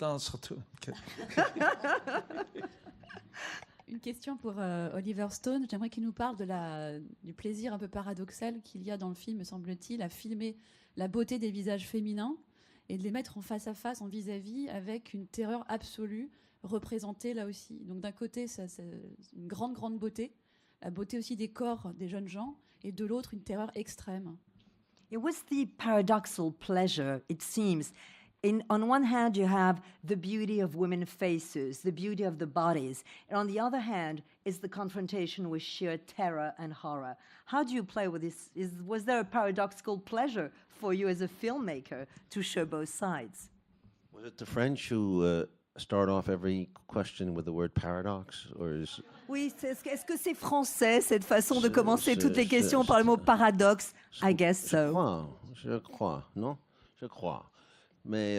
Non, surtout. Une question pour Oliver Stone. J'aimerais qu'il nous parle du plaisir un peu paradoxal qu'il y a dans le film, me semble-t-il, à filmer la beauté des visages féminins et de les mettre en face à face, en vis-à-vis, avec une terreur absolue représentée là aussi. Donc d'un côté, ça, c'est une grande, grande beauté, la beauté aussi des corps des jeunes gens, et de l'autre, une terreur extrême. It was the paradoxal pleasure, it seems. On one hand, you have the beauty of women's faces, the beauty of the bodies, and on the other hand is the confrontation with sheer terror and horror. How do you play with this? Was there a paradoxical pleasure for you as a filmmaker to show both sides? Was it the French who start off every question with the word paradox, or is? Oui, est-ce que c'est français, cette façon de commencer toutes les questions par le mot paradoxe? I guess so. Je crois, non? Je crois. Mais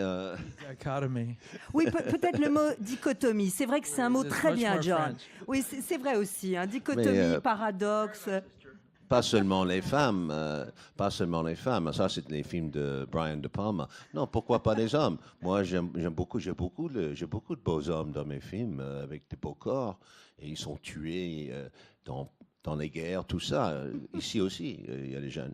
Dichotomy. Oui, peut-être le mot dichotomie. C'est vrai que c'est un mot It's très much bien, more John. French. Oui, c'est vrai aussi. Hein, dichotomie, Mais, paradoxe. pas seulement les femmes, pas seulement les femmes. Ça, c'est les films de Brian De Palma. Non, pourquoi pas les hommes? Moi, j'ai beaucoup de beaux hommes dans mes films avec des beaux corps, et ils sont tués dans les guerres, tout ça. Ici aussi, il y a les jeunes.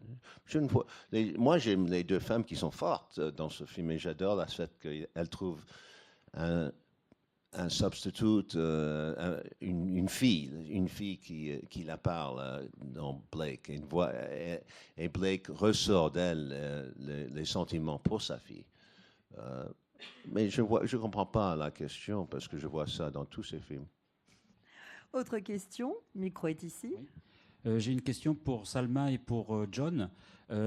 Moi, j'aime les deux femmes qui sont fortes dans ce film, et j'adore le fait qu'elles trouvent un substitute, une fille qui la parle dans Blake. Et Blake ressort d'elle les sentiments pour sa fille. Mais je ne comprends pas la question, parce que je vois ça dans tous ces films. Autre question, le micro est ici. Oui. J'ai une question pour Salma et pour John.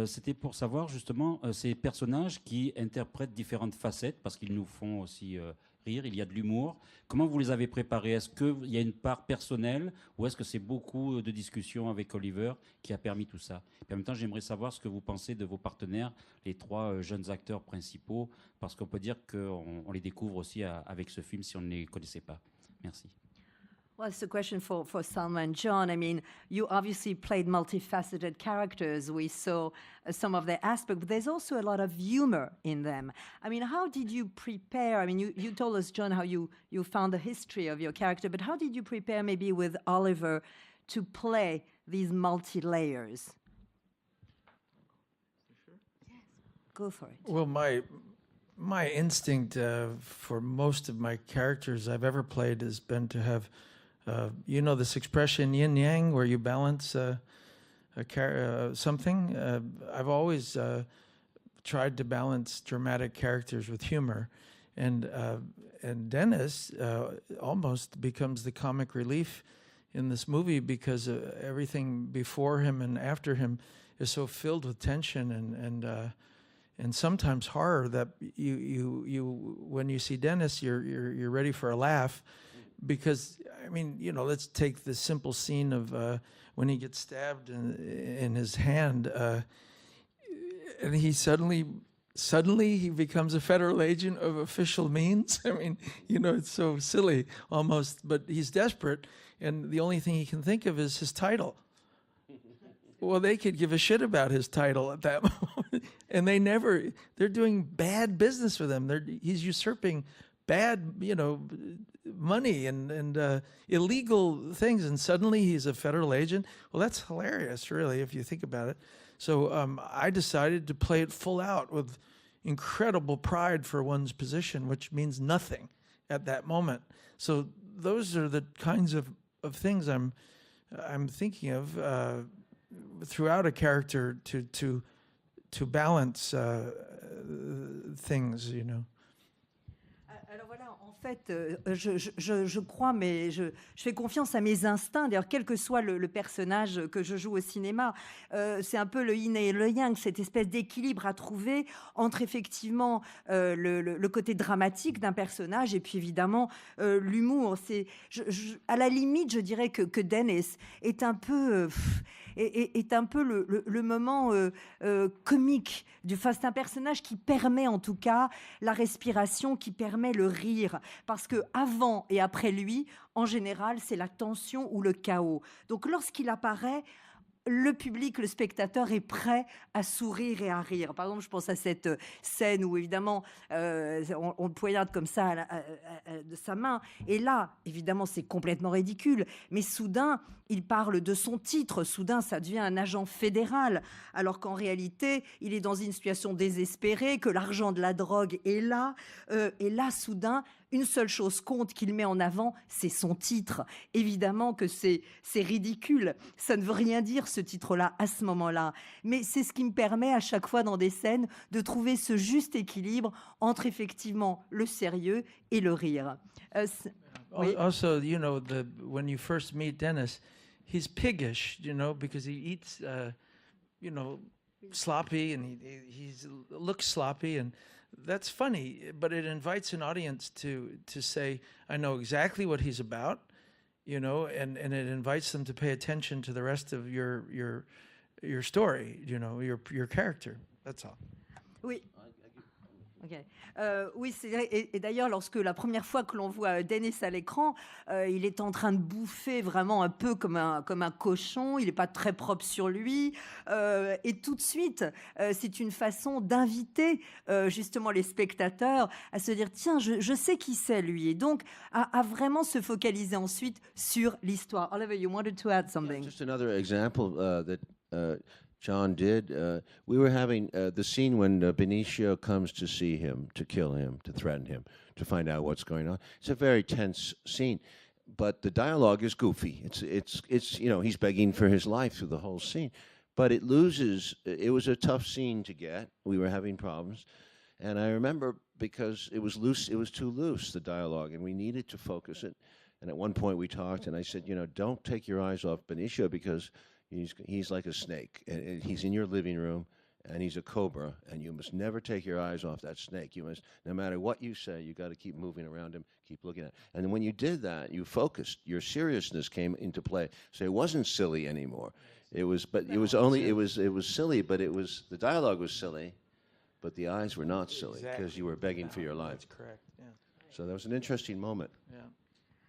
C'était pour savoir justement ces personnages qui interprètent différentes facettes, parce qu'ils nous font aussi rire, il y a de l'humour. Comment vous les avez préparés? Est-ce qu'il y a une part personnelle, ou est-ce que c'est beaucoup de discussions avec Oliver qui a permis tout ça? Et en même temps, j'aimerais savoir ce que vous pensez de vos partenaires, les trois jeunes acteurs principaux, parce qu'on peut dire qu'on les découvre aussi avec ce film si on ne les connaissait pas. Merci. Well, it's a question for Salma and John. I mean, you obviously played multifaceted characters. We saw some of their aspects, but there's also a lot of humor in them. I mean, how did you prepare? I mean, you told us, John, how you found the history of your character, but how did you prepare maybe with Oliver to play these multi-layers? Yes, go for it. Well, my instinct for most of my characters I've ever played has been to have, you know, this expression yin yang, where you balance something. I've always tried to balance dramatic characters with humor, and Dennis almost becomes the comic relief in this movie, because everything before him and after him is so filled with tension and sometimes horror that you when you see Dennis, you're ready for a laugh, because I mean, you know, let's take the simple scene of when he gets stabbed in his hand, and he suddenly he becomes a federal agent of official means. I mean, you know, it's so silly almost, but he's desperate, and the only thing he can think of is his title. Well, they could give a shit about his title at that moment. And they're doing bad business with him. He's usurping bad, you know, money and illegal things. And suddenly he's a federal agent. Well, that's hilarious, really, if you think about it. So I decided to play it full out with incredible pride for one's position, which means nothing at that moment. So those are the kinds of things I'm thinking of throughout a character to balance things, you know. Alors voilà, en fait, je crois, mais je fais confiance à mes instincts. D'ailleurs, quel que soit le personnage que je joue au cinéma, c'est un peu le yin et le yang, cette espèce d'équilibre à trouver entre effectivement le côté dramatique d'un personnage et puis évidemment l'humour. À la limite, je dirais que Dennis est un peu le moment comique du face. C'est un personnage qui permet en tout cas la respiration, qui permet le rire, parce que avant et après lui, en général, c'est la tension ou le chaos. Donc lorsqu'il apparaît, le public, le spectateur est prêt à sourire et à rire. Par exemple, je pense à cette scène où évidemment on le poignarde comme ça de sa main. Et là, évidemment, c'est complètement ridicule. Mais soudain, il parle de son titre. Soudain, ça devient un agent fédéral. Alors qu'en réalité, il est dans une situation désespérée, que l'argent de la drogue est là. Et là, soudain, une seule chose compte qu'il met en avant, c'est son titre. Évidemment que c'est ridicule. Ça ne veut rien dire, ce titre-là, à ce moment-là. Mais c'est ce qui me permet, à chaque fois dans des scènes, de trouver ce juste équilibre entre effectivement le sérieux et le rire. Oui. Also, when you first meet Dennis, he's piggish, because he eats, sloppy, and he looks sloppy, and that's funny, but it invites an audience to say, I know exactly what he's about, and it invites them to pay attention to the rest of your story, your character. That's all. Oui. Okay. Oui, c'est vrai. Et d'ailleurs, lorsque la première fois que l'on voit Dennis à l'écran, il est en train de bouffer vraiment un peu comme un cochon. Il n'est pas très propre sur lui. Et tout de suite, c'est une façon d'inviter justement les spectateurs à se dire, tiens, je sais qui c'est lui. Et donc, à vraiment se focaliser ensuite sur l'histoire. Oliver, you wanted to add something? Just another example that John did. We were having the scene when Benicio comes to see him, to kill him, to threaten him, to find out what's going on. It's a very tense scene, but the dialogue is goofy. It's he's begging for his life through the whole scene, but it loses. It was a tough scene to get. We were having problems, and I remember because it was loose. It was too loose, the dialogue, and we needed to focus it. And at one point we talked, and I said, don't take your eyes off Benicio because he's like a snake, and he's in your living room, and he's a cobra, and you must never take your eyes off that snake. You must, no matter what you say, you got to keep moving around him, keep looking at him. And when you did that, you focused. Your seriousness came into play. So it wasn't silly anymore. It was silly, but the dialogue was silly, but the eyes were not silly because you were begging for your life. That's correct. Yeah. So that was an interesting moment. Yeah.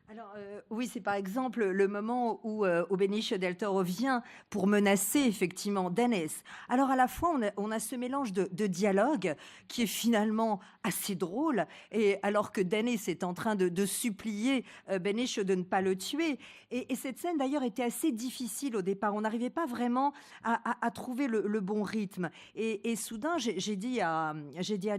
Alors, oui, c'est par exemple le moment où Benicio del Toro vient pour menacer effectivement Dennis. Alors à la fois, on a ce mélange de dialogue qui est finalement assez drôle, et alors que Dennis est en train de supplier Benicio de ne pas le tuer. Et cette scène d'ailleurs était assez difficile au départ. On n'arrivait pas vraiment à trouver le bon rythme. Et soudain, j'ai dit à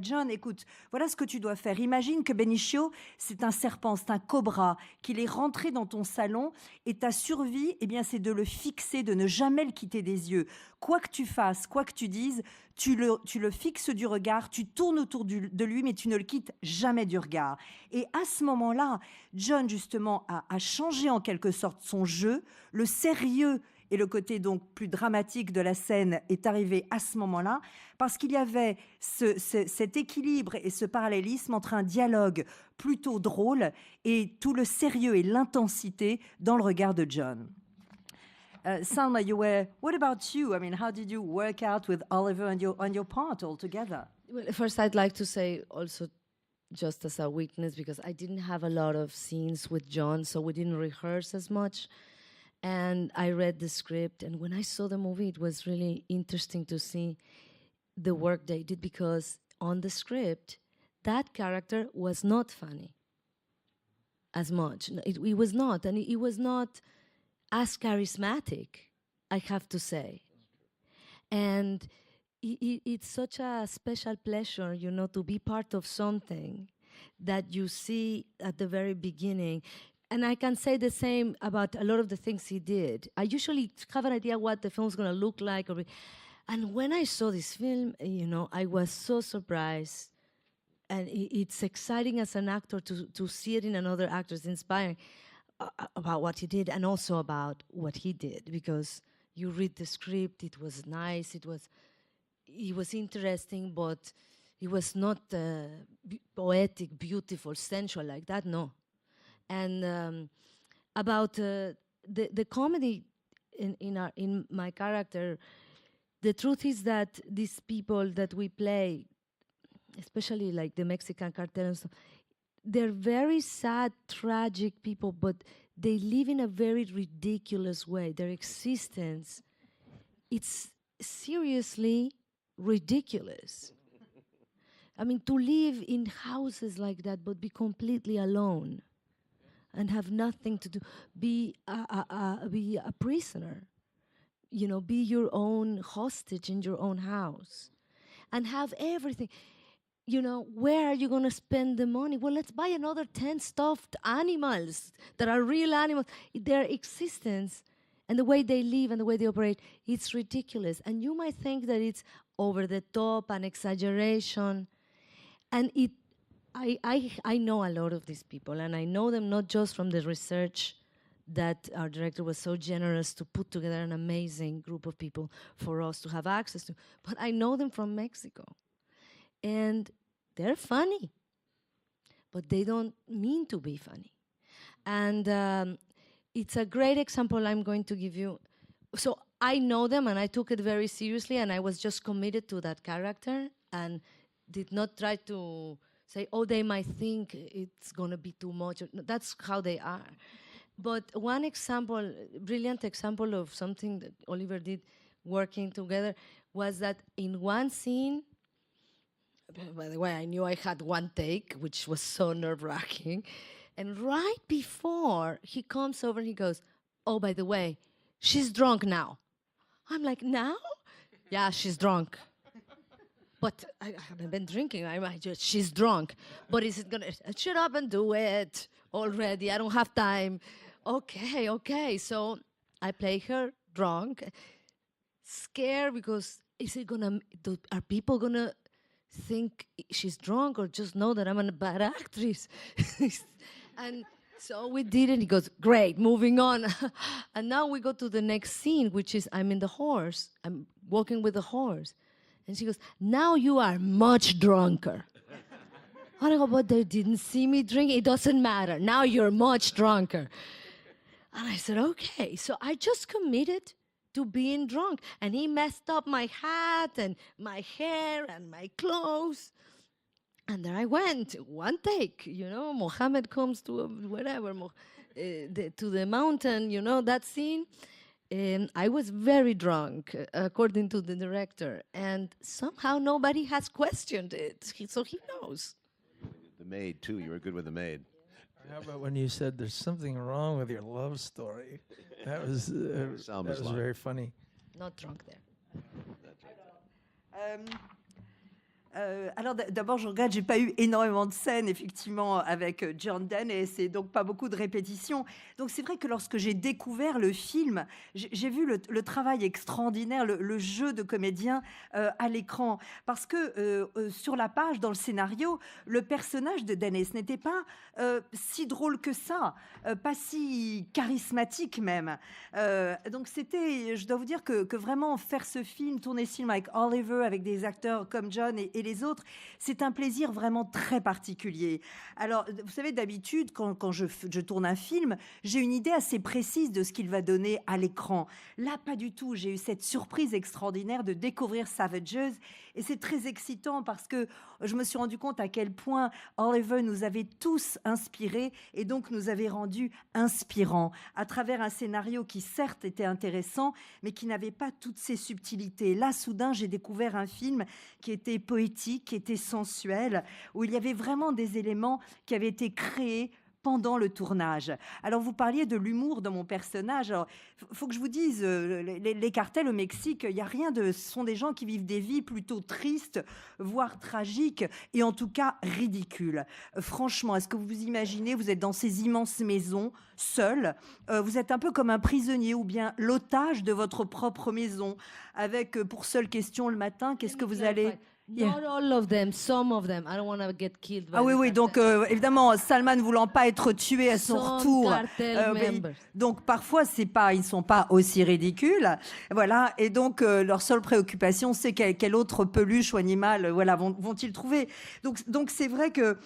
John, écoute, voilà ce que tu dois faire. Imagine que Benicio, c'est un serpent, c'est un cobra, qu'il est rentré dans ton salon, et ta survie, c'est de le fixer, de ne jamais le quitter des yeux. Quoi que tu fasses, quoi que tu dises, tu le fixes du regard, tu tournes autour de lui, mais tu ne le quittes jamais du regard. Et à ce moment-là, John, justement, a changé en quelque sorte son jeu. Le sérieux et le côté donc plus dramatique de la scène est arrivé à ce moment-là, parce qu'il y avait cet équilibre et ce parallélisme entre un dialogue plutôt drôle et tout le sérieux et l'intensité dans le regard de John. Salma, what about you? I mean, how did you work out with Oliver on your part altogether? Well, first, I'd like to say also, just as a weakness, because I didn't have a lot of scenes with John, so we didn't rehearse as much. And I read the script, and when I saw the movie, it was really interesting to see the work they did, because on the script, that character was not funny as much. It was not, and it was not as charismatic, I have to say. And it's such a special pleasure, to be part of something that you see at the very beginning. And I can say the same about a lot of the things he did. I usually have an idea what the film's going to look like. And when I saw this film, I was so surprised. And it's exciting as an actor to see it in another actor. It's inspiring about what he did and also about what he did. Because you read the script, it was nice, it was interesting, but it was not poetic, beautiful, sensual like that, no. And about the comedy in my character, the truth is that these people that we play, especially like the Mexican cartel and stuff, they're very sad, tragic people, but they live in a very ridiculous way. Their existence it's seriously ridiculous. I mean, to live in houses like that, but be completely alone and have nothing to do, be a prisoner, you know, be your own hostage in your own house and have everything. You know, where are you going to spend the money? Well, let's buy another 10 stuffed animals that are real animals. Their existence and the way they live and the way they operate, it's ridiculous. And you might think that it's over the top and exaggeration. And I know a lot of these people, and I know them not just from the research that our director was so generous to put together an amazing group of people for us to have access to, but I know them from Mexico. And they're funny, but they don't mean to be funny. And it's a great example I'm going to give you. So I know them, and I took it very seriously, and I was just committed to that character and did not try to say, oh, they might think it's going to be too much. No, that's how they are. But one example, brilliant example of something that Oliver did working together was that in one scene, by the way, I knew I had one take, which was so nerve-wracking. And right before he comes over, he goes, oh, by the way, she's drunk now. I'm like, now? Yeah, she's drunk. But I haven't been drinking. She's drunk. But is it going to, shut up and do it already. I don't have time. Okay. So I play her drunk, scared because are people going to think she's drunk or just know that I'm a bad actress? And so we did it. He goes, great, moving on. And now we go to the next scene, which is I'm in the horse. I'm walking with the horse. And she goes, now you are much drunker. I go, but they didn't see me drink. It doesn't matter. Now you're much drunker. And I said, okay. So I just committed to being drunk. And he messed up my hat and my hair and my clothes. And there I went, one take, you know, Mohammed comes to to the mountain, you know, that scene. And I was very drunk, according to the director. And somehow nobody has questioned it, so he knows. The maid, too. You were good with the maid. How about when you said there's something wrong with your love story? That was Salma's line. very funny. Not drunk there. Alors d'abord, je regrette, j'ai pas eu énormément de scènes effectivement avec John Dennis et donc pas beaucoup de répétitions. Donc c'est vrai que lorsque j'ai découvert le film, j'ai vu le travail extraordinaire, le jeu de comédien à l'écran, parce que sur la page, dans le scénario, le personnage de Dennis n'était pas si drôle que ça, pas si charismatique même. Donc c'était, je dois vous dire que vraiment faire ce film, tourner ce film avec Oliver, avec des acteurs comme John et les autres, c'est un plaisir vraiment très particulier. Alors, vous savez, d'habitude, quand je tourne un film, j'ai une idée assez précise de ce qu'il va donner à l'écran. Là, pas du tout. J'ai eu cette surprise extraordinaire de découvrir Savages, et c'est très excitant parce que je me suis rendu compte à quel point Oliver nous avait tous inspirés et donc nous avait rendus inspirants à travers un scénario qui certes était intéressant, mais qui n'avait pas toutes ces subtilités. Là, soudain, j'ai découvert un film qui était poétique, qui était sensuel, où il y avait vraiment des éléments qui avaient été créés pendant le tournage. Alors, vous parliez de l'humour de mon personnage. Alors, faut que je vous dise, les cartels au Mexique, il y a rien de... Ce sont des gens qui vivent des vies plutôt tristes, voire tragiques, et en tout cas ridicules. Franchement, est-ce que vous vous imaginez, vous êtes dans ces immenses maisons, seul, vous êtes un peu comme un prisonnier ou bien l'otage de votre propre maison, avec pour seule question le matin, qu'est-ce que vous allez... Not all of them, some of them. I don't want to get killed. By Ah oui, the oui, donc évidemment, Salman ne voulant pas être tué à son Some retour. cartel mais members. donc parfois, ils ne sont pas aussi ridicules. Voilà, et donc leur seule préoccupation, c'est quelle autre peluche ou animal vont-ils trouver. Donc c'est vrai que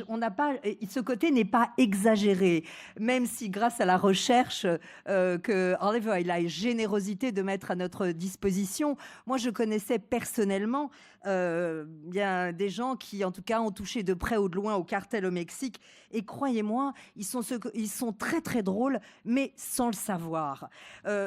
on n'a pas, ce côté n'est pas exagéré, même si grâce à la recherche que Oliver a la générosité de mettre à notre disposition, moi je connaissais personnellement, il y a des gens qui, en tout cas, ont touché de près ou de loin au cartel au Mexique. Et croyez-moi, ils sont très, très drôles, mais sans le savoir.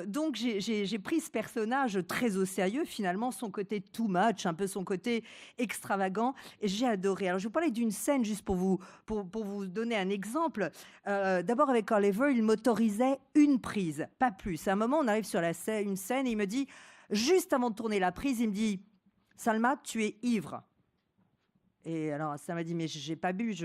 Donc, j'ai pris ce personnage très au sérieux, finalement, son côté too much, un peu son côté extravagant. Et j'ai adoré. Alors, je vais vous parler d'une scène, juste pour vous donner un exemple. D'abord, avec Oliver, il m'autorisait une prise, pas plus. À un moment, on arrive sur une scène et il me dit, juste avant de tourner la prise, il me dit, Salma, tu es ivre. Et alors, ça m'a dit, mais j'ai pas bu.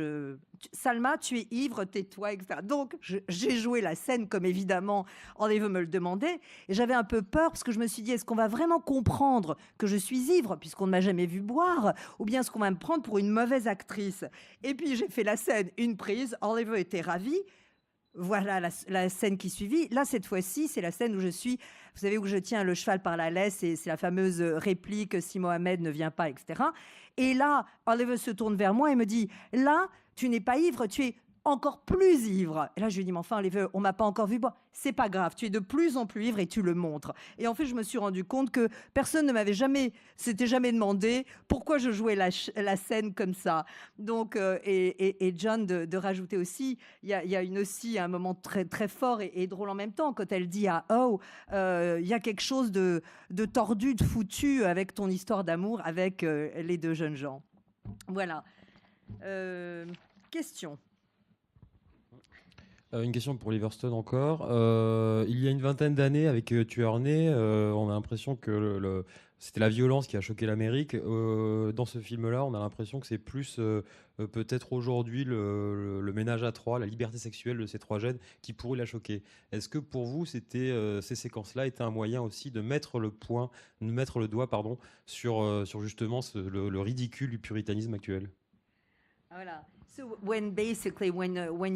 Salma, tu es ivre, tais-toi, etc. Donc, j'ai joué la scène comme évidemment Oliver me le demandait. Et j'avais un peu peur parce que je me suis dit, est-ce qu'on va vraiment comprendre que je suis ivre puisqu'on ne m'a jamais vu boire, ou bien est-ce qu'on va me prendre pour une mauvaise actrice? Et puis, j'ai fait la scène, une prise. Oliver était ravi. Voilà la scène qui suivit. Là, cette fois-ci, c'est la scène où je suis, vous savez, où je tiens le cheval par la laisse, et c'est la fameuse réplique « Si Mohamed ne vient pas », etc. Et là, Oliver se tourne vers moi et me dit « Là, tu n'es pas ivre, tu es encore plus ivre. » Et là, je lui dis « Mais enfin, Oliver, on m'a pas encore vu boire. » « C'est pas grave, tu es de plus en plus ivre et tu le montres. » Et en fait, je me suis rendu compte que personne ne s'était jamais demandé pourquoi je jouais la scène comme ça. Donc, et John de rajouter aussi, il y a aussi un moment très, très fort et drôle en même temps, quand elle dit à Oh, il y a quelque chose de tordu, de foutu avec ton histoire d'amour avec les deux jeunes gens. Voilà. Question. Une question pour Oliver Stone encore. Il y a une vingtaine d'années, avec Tueur Né, on a l'impression que c'était la violence qui a choqué l'Amérique. Dans ce film-là, on a l'impression que c'est plus peut-être aujourd'hui le ménage à trois, la liberté sexuelle de ces trois jeunes qui pourrait la choquer. Est-ce que pour vous, ces séquences-là étaient un moyen aussi de mettre le doigt, sur justement le ridicule du puritanisme actuel? Voilà. So when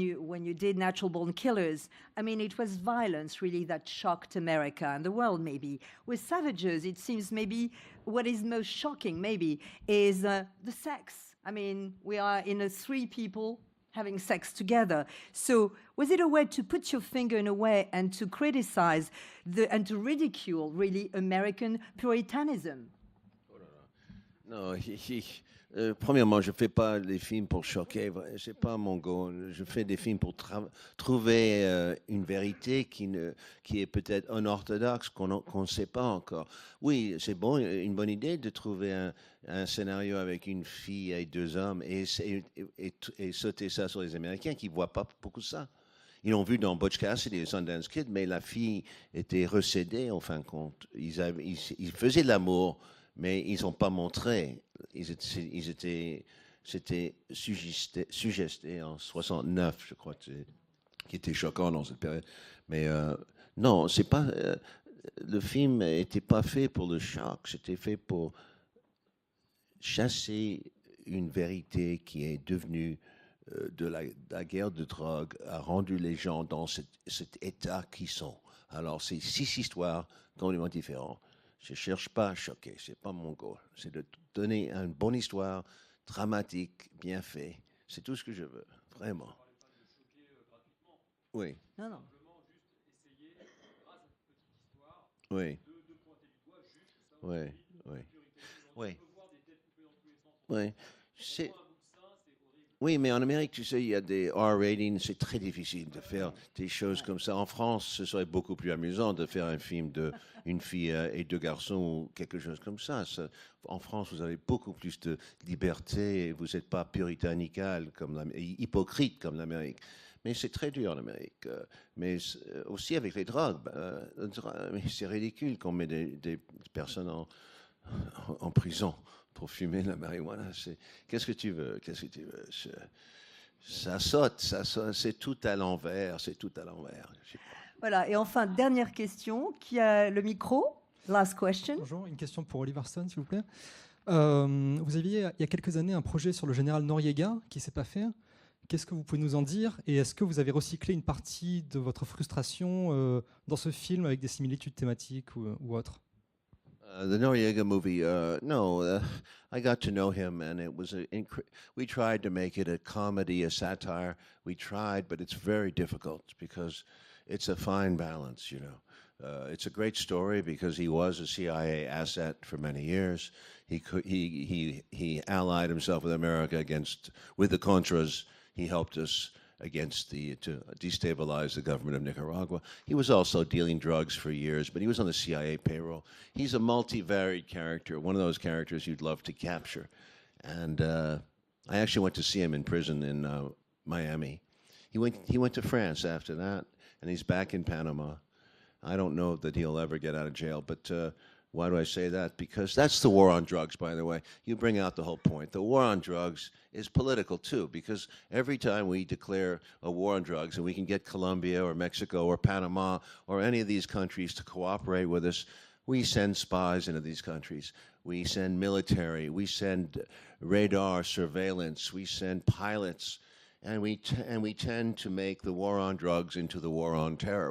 you did Natural Born Killers, I mean, it was violence really that shocked America and the world maybe. With Savages, it seems maybe what is most shocking maybe is the sex. I mean, we are in three people having sex together. So was it a way to put your finger in a way and to criticize and to ridicule really American puritanism? Non, premièrement, je ne fais pas des films pour choquer, ce n'est pas mon goal. Je fais des films pour trouver une vérité qui est peut-être unorthodoxe, qu'on ne sait pas encore. Oui, c'est une bonne idée de trouver un scénario avec une fille et deux hommes et sauter ça sur les Américains qui ne voient pas beaucoup ça. Ils l'ont vu dans Butch Cassidy et Sundance Kid, mais la fille était recédée en fin de compte. Ils faisaient de l'amour, mais ils n'ont pas montré. C'était suggesté en 69, je crois, qui était choquant dans cette période. Mais non, c'est pas. Le film n'était pas fait pour le choc, c'était fait pour chasser une vérité qui est devenue de la guerre de drogue, a rendu les gens dans cet état qu'ils sont. Alors, c'est 6 histoires complètement différentes. Je ne cherche pas à choquer, ce n'est pas mon goal. C'est de donner une bonne histoire, dramatique, bien fait. C'est tout ce que je veux, vraiment. Oui. Non, non. Oui. Oui, oui. Oui. Oui. Oui, mais en Amérique, tu sais, il y a des R-ratings, c'est très difficile de faire des choses comme ça. En France, ce serait beaucoup plus amusant de faire un film d'une fille et deux garçons ou quelque chose comme ça. En France, vous avez beaucoup plus de liberté et vous n'êtes pas puritanical, hypocrite comme l'Amérique. Mais c'est très dur en Amérique. Mais aussi avec les drogues, c'est ridicule qu'on met des personnes en prison pour fumer la marijuana. Qu'est-ce que tu veux? Ça saute, c'est tout à l'envers, Voilà, et enfin, dernière question, qui a le micro? Last question. Bonjour, une question pour Oliver Stone, s'il vous plaît. Vous aviez, il y a quelques années, un projet sur le général Noriega qui ne s'est pas fait. Qu'est-ce que vous pouvez nous en dire? Et est-ce que vous avez recyclé une partie de votre frustration dans ce film avec des similitudes thématiques ou autres? The Noriega movie, no, I got to know him, and it was we tried to make it a comedy, a satire. We tried, but it's very difficult because it's a fine balance, you know. It's a great story because he was a CIA asset for many years. He allied himself with America with the Contras. He helped us to destabilize the government of Nicaragua. He was also dealing drugs for years, but he was on the CIA payroll. He's a multivariate character, one of those characters you'd love to capture. And I actually went to see him in prison in Miami. He went to France after that, and he's back in Panama. I don't know that he'll ever get out of jail, but why do I say that? Because that's the war on drugs, by the way. You bring out the whole point. The war on drugs is political, too, because every time we declare a war on drugs and we can get Colombia or Mexico or Panama or any of these countries to cooperate with us, we send spies into these countries. We send military. We send radar surveillance. We send pilots. And we tend to make the war on drugs into the war on terror.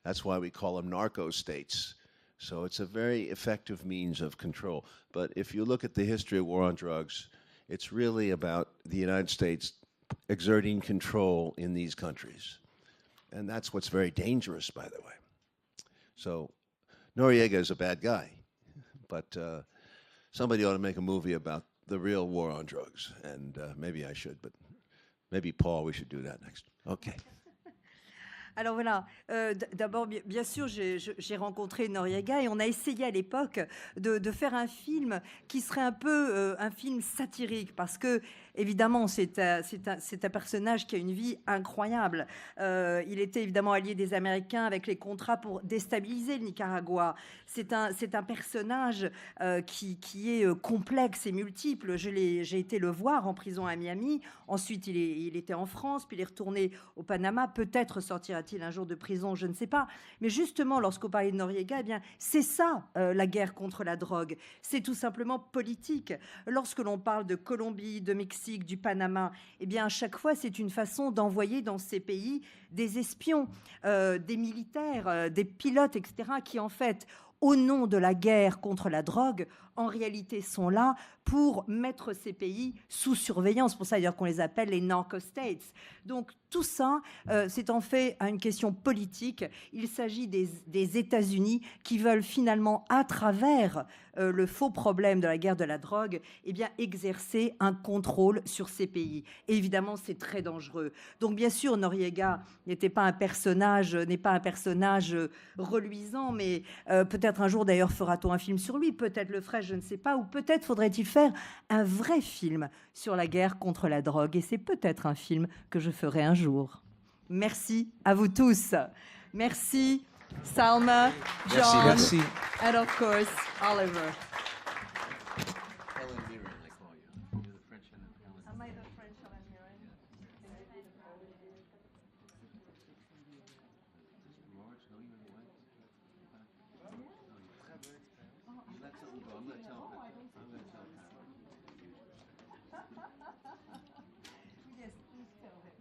That's why we call them narco states. So it's a very effective means of control. But if you look at the history of war on drugs, it's really about the United States exerting control in these countries. And that's what's very dangerous, by the way. So Noriega is a bad guy, but somebody ought to make a movie about the real war on drugs. And maybe I should, but maybe Paul, we should do that next. Okay. Alors voilà, d'abord, bien sûr, j'ai rencontré Noriega et on a essayé à l'époque de faire un film qui serait un peu un film satirique parce que, évidemment, c'est un personnage qui a une vie incroyable. Il était évidemment allié des Américains avec les contrats pour déstabiliser le Nicaragua. C'est un personnage qui est complexe et multiple. J'ai été le voir en prison à Miami. Ensuite, il était en France, puis il est retourné au Panama. Peut-être sortira-t-il un jour de prison, je ne sais pas. Mais justement, lorsqu'on parlait de Noriega, eh bien, c'est ça, la guerre contre la drogue. C'est tout simplement politique. Lorsque l'on parle de Colombie, de Mexique, du Panama, eh bien, à chaque fois, c'est une façon d'envoyer dans ces pays des espions, des militaires, des pilotes, etc., qui, en fait, au nom de la guerre contre la drogue, en réalité sont là pour mettre ces pays sous surveillance. Pour ça d'ailleurs qu'on les appelle les narco-states. Donc tout ça, c'est en fait une question politique. Il s'agit des États-Unis qui veulent finalement, à travers le faux problème de la guerre de la drogue, eh bien, exercer un contrôle sur ces pays. Et évidemment, c'est très dangereux. Donc bien sûr, Noriega n'est pas un personnage reluisant, mais peut-être un jour d'ailleurs fera-t-on un film sur lui, peut-être le ferait, je ne sais pas, ou peut-être faudrait-il faire un vrai film sur la guerre contre la drogue. Et c'est peut-être un film que je ferai un jour. Merci à vous tous. Merci Salma, John, Merci. and of course Oliver. Am I the French Helen Mirren? Yes, please tell them.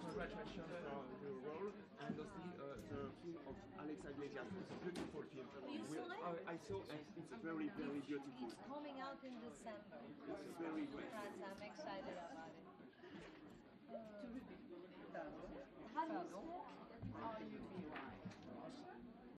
Congratulations for the role and also the film of Alex Iglesias. It's a beautiful film. I saw and it's very, very beautiful. It's coming out in December. It's very good. I'm excited about it. How do you smoke?